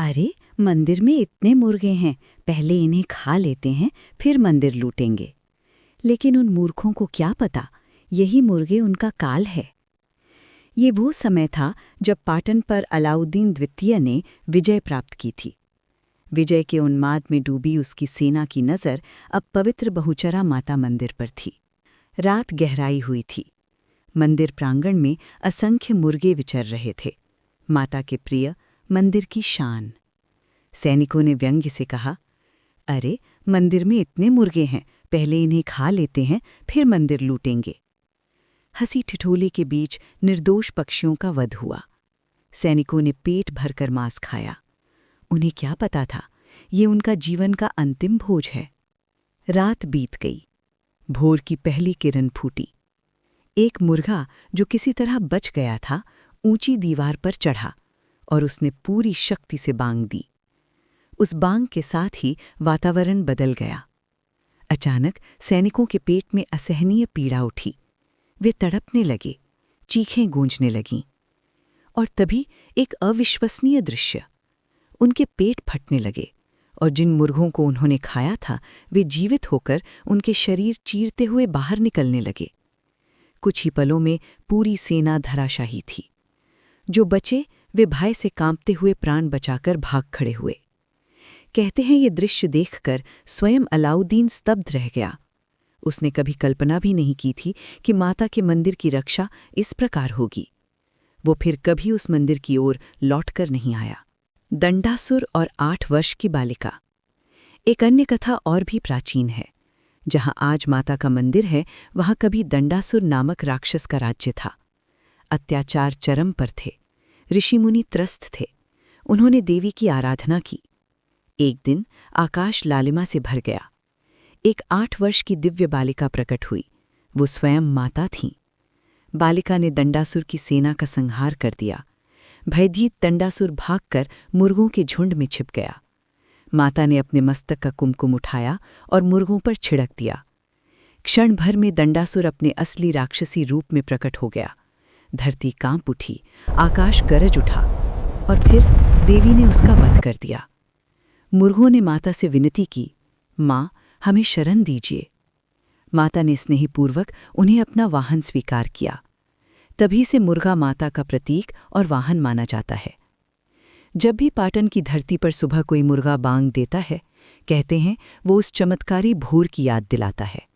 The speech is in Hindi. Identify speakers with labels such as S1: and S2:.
S1: अरे, मंदिर में इतने मुर्गे हैं, पहले इन्हें खा लेते हैं, फिर मंदिर लूटेंगे। लेकिन उन मूर्खों को क्या पता, यही मुर्गे उनका काल है। ये वो समय था जब पाटन पर अलाउद्दीन द्वितीय ने विजय प्राप्त की थी। विजय के उन्माद में डूबी उसकी सेना की नज़र अब पवित्र बहुचरा माता मंदिर पर थी। रात गहराई हुई थी। मंदिर प्रांगण में असंख्य मुर्गे विचर रहे थे, माता के प्रिय, मंदिर की शान। सैनिकों ने व्यंग्य से कहा, अरे, मंदिर में इतने मुर्गे हैं, पहले इन्हें खा लेते हैं, फिर मंदिर लूटेंगे। हंसी ठिठोली के बीच निर्दोष पक्षियों का वध हुआ। सैनिकों ने पेट भरकर मांस खाया। उन्हें क्या पता था, ये उनका जीवन का अंतिम भोज है। रात बीत गई। भोर की पहली किरण फूटी। एक मुर्गा जो किसी तरह बच गया था, ऊंची दीवार पर चढ़ा और उसने पूरी शक्ति से बांग दी। उस बांग के साथ ही वातावरण बदल गया। अचानक सैनिकों के पेट में असहनीय पीड़ा उठी। वे तड़पने लगे, चीखें गूंजने लगीं। और तभी एक अविश्वसनीय दृश्य। उनके पेट फटने लगे और जिन मुर्गों को उन्होंने खाया था, वे जीवित होकर उनके शरीर चीरते हुए बाहर निकलने लगे। कुछ ही पलों में पूरी सेना धराशायी थी। जो बचे, वे भय से कांपते हुए प्राण बचाकर भाग खड़े हुए। कहते हैं, ये दृश्य देखकर स्वयं अलाउद्दीन स्तब्ध रह गया। उसने कभी कल्पना भी नहीं की थी कि माता के मंदिर की रक्षा इस प्रकार होगी। वो फिर कभी उस मंदिर की ओर लौटकर नहीं आया। दंडासुर और 8 वर्ष की बालिका। एक अन्य कथा और भी प्राचीन है। जहां आज माता का मंदिर है, वहां कभी दंडासुर नामक राक्षस का राज्य था। अत्याचार चरम पर थे। ऋषि मुनि त्रस्त थे। उन्होंने देवी की आराधना की। एक दिन आकाश लालिमा से भर गया। एक 8 वर्ष की दिव्य बालिका प्रकट हुई। वो स्वयं माता थीं। बालिका ने दंडासुर की सेना का संहार कर दिया। भयभीत दंडासुर भागकर मुर्गों के झुंड में छिप गया। माता ने अपने मस्तक का कुमकुम उठाया और मुर्गों पर छिड़क दिया। क्षण भर में दंडासुर अपने असली राक्षसी रूप में प्रकट हो गया। धरती कांप उठी, आकाश गरज उठा और फिर देवी ने उसका वध कर दिया। मुर्गों ने माता से विनती की, माँ, हमें शरण दीजिए। माता ने स्नेहपूर्वक उन्हें अपना वाहन स्वीकार किया। तभी से मुर्गा माता का प्रतीक और वाहन माना जाता है। जब भी पाटन की धरती पर सुबह कोई मुर्गा बांग देता है, कहते हैं वो उस चमत्कारी भोर की याद दिलाता है।